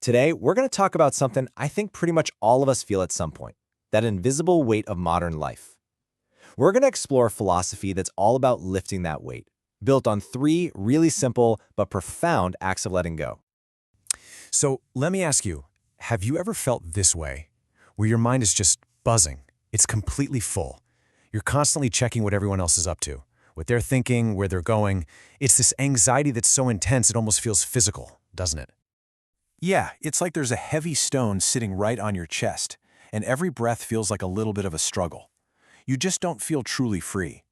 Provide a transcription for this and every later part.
Today, we're going to talk about something I think pretty much all of us feel at some point, that invisible weight of modern life. We're going to explore a philosophy that's all about lifting that weight, built on three really simple but profound acts of letting go. So let me ask you, have you ever felt this way, where your mind is just buzzing? It's completely full. You're constantly checking what everyone else is up to, what they're thinking, where they're going. It's this anxiety that's so intense it almost feels physical, doesn't it? Yeah, it's like there's a heavy stone sitting right on your chest, and every breath feels like a little bit of a struggle. You just don't feel truly free.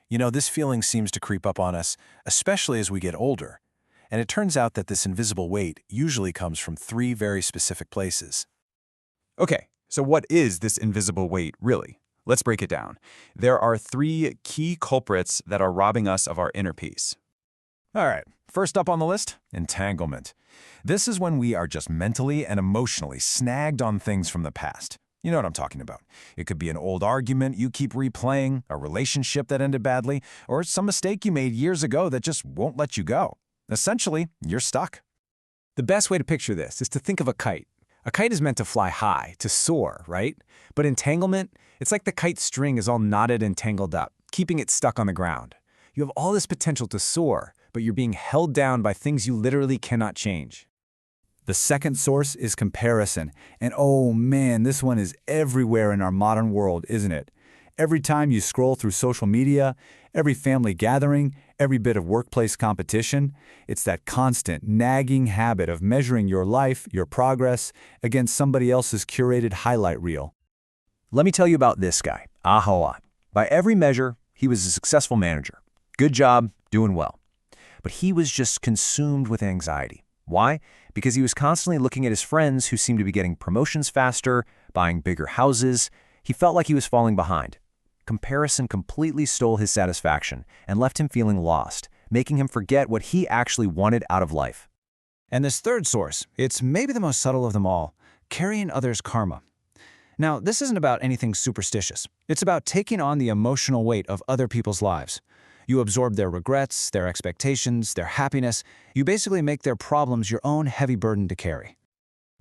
You know, this feeling seems to creep up on us, especially as we get older. And it turns out that this invisible weight usually comes from three very specific places. Okay, so what is this invisible weight, really? Let's break it down. There are three key culprits that are robbing us of our inner peace. All right, first up on the list, entanglement. This is when we are just mentally and emotionally snagged on things from the past. You know what I'm talking about. It could be an old argument you keep replaying, a relationship that ended badly, or some mistake you made years ago that just won't let you go. Essentially, you're stuck. The best way to picture this is to think of a kite. A kite is meant to fly high, to soar, right? But entanglement, it's like the kite string is all knotted and tangled up, keeping it stuck on the ground. You have all this potential to soar, but you're being held down by things you literally cannot change. The second source is comparison. And oh man, this one is everywhere in our modern world, isn't it? Every time you scroll through social media, every family gathering, every bit of workplace competition, it's that constant, nagging habit of measuring your life, your progress, against somebody else's curated highlight reel. Let me tell you about this guy, Ahoa. By every measure, he was a successful manager. Good job, doing well. But he was just consumed with anxiety. Why? Because he was constantly looking at his friends who seemed to be getting promotions faster, buying bigger houses. He felt like he was falling behind. Comparison completely stole his satisfaction and left him feeling lost, making him forget what he actually wanted out of life. And this third source, it's maybe the most subtle of them all, carrying others' karma. Now, this isn't about anything superstitious. It's about taking on the emotional weight of other people's lives. You absorb their regrets, their expectations, their happiness. You basically make their problems your own heavy burden to carry.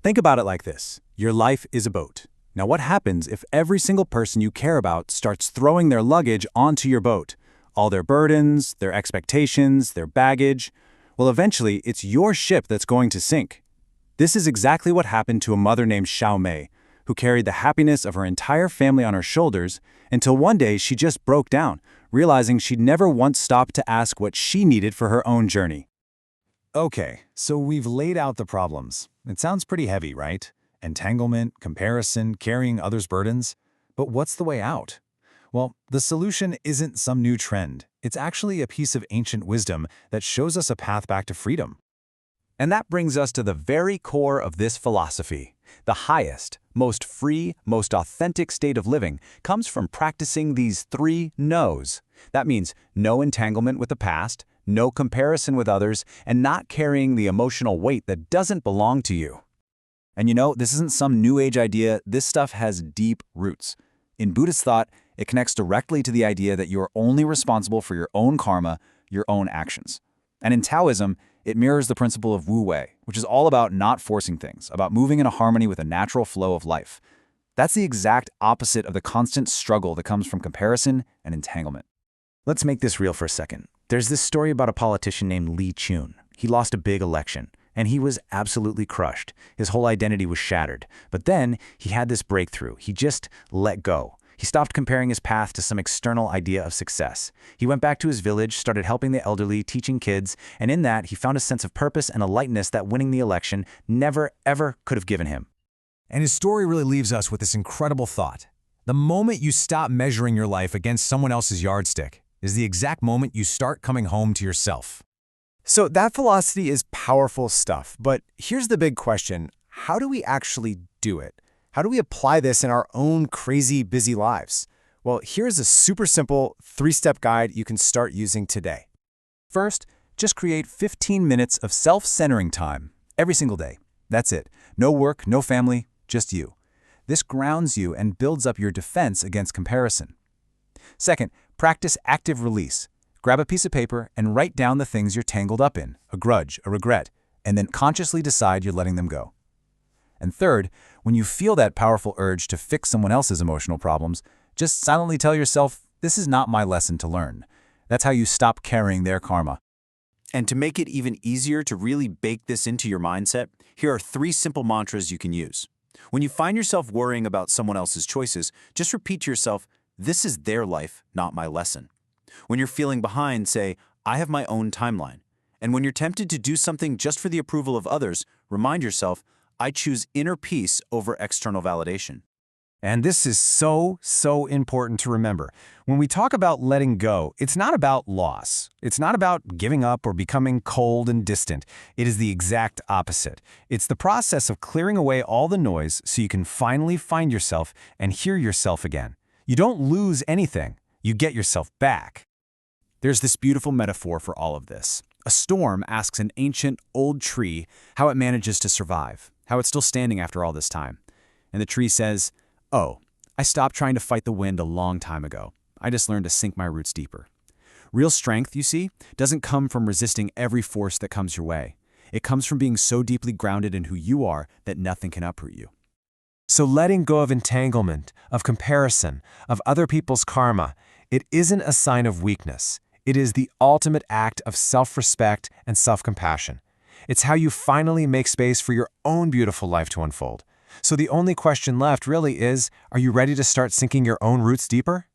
Think about it like this. Your life is a boat. Now what happens if every single person you care about starts throwing their luggage onto your boat? All their burdens, their expectations, their baggage. Well, eventually, it's your ship that's going to sink. This is exactly what happened to a mother named Xiao Mei, who carried the happiness of her entire family on her shoulders until one day she just broke down, realizing she'd never once stopped to ask what she needed for her own journey. Okay, so we've laid out the problems. It sounds pretty heavy, right? Entanglement, comparison, carrying others' burdens. But what's the way out? Well, the solution isn't some new trend. It's actually a piece of ancient wisdom that shows us a path back to freedom. And that brings us to the very core of this philosophy. The highest, most free, most authentic state of living comes from practicing these three no's. That means no entanglement with the past, no comparison with others, and not carrying the emotional weight that doesn't belong to you. And you know, this isn't some new age idea. This stuff has deep roots. In Buddhist thought, it connects directly to the idea that you are only responsible for your own karma, your own actions. And in Taoism, it mirrors the principle of Wu Wei, which is all about not forcing things, about moving in a harmony with a natural flow of life. That's the exact opposite of the constant struggle that comes from comparison and entanglement. Let's make this real for a second. There's this story about a politician named Li Chun. He lost a big election, and he was absolutely crushed. His whole identity was shattered. But then he had this breakthrough. He just let go. He stopped comparing his path to some external idea of success. He went back to his village, started helping the elderly, teaching kids, and in that, he found a sense of purpose and a lightness that winning the election never, ever could have given him. And his story really leaves us with this incredible thought. The moment you stop measuring your life against someone else's yardstick is the exact moment you start coming home to yourself. So that philosophy is powerful stuff, but here's the big question. How do we actually do it? How do we apply this in our own crazy, busy lives? Well, here's a super simple 3-step guide you can start using today. First, just create 15 minutes of self-centering time every single day. That's it. No work, no family, just you. This grounds you and builds up your defense against comparison. Second, practice active release. Grab a piece of paper and write down the things you're tangled up in, a grudge, a regret, and then consciously decide you're letting them go. And third, when you feel that powerful urge to fix someone else's emotional problems, just silently tell yourself, this is not my lesson to learn. That's how you stop carrying their karma. And to make it even easier to really bake this into your mindset, here are 3 simple mantras you can use. When you find yourself worrying about someone else's choices, just repeat to yourself, this is their life, not my lesson. When you're feeling behind, say, I have my own timeline. And when you're tempted to do something just for the approval of others, remind yourself, I choose inner peace over external validation. And this is so important to remember. When we talk about letting go, it's not about loss. It's not about giving up or becoming cold and distant. It is the exact opposite. It's the process of clearing away all the noise so you can finally find yourself and hear yourself again. You don't lose anything. You get yourself back. There's this beautiful metaphor for all of this. A storm asks an ancient, old tree how it manages to survive, how it's still standing after all this time. And the tree says, oh, I stopped trying to fight the wind a long time ago. I just learned to sink my roots deeper. Real strength, you see, doesn't come from resisting every force that comes your way. It comes from being so deeply grounded in who you are that nothing can uproot you. So letting go of entanglement, of comparison, of other people's karma, it isn't a sign of weakness. It is the ultimate act of self-respect and self-compassion. It's how you finally make space for your own beautiful life to unfold. So the only question left really is, are you ready to start sinking your own roots deeper?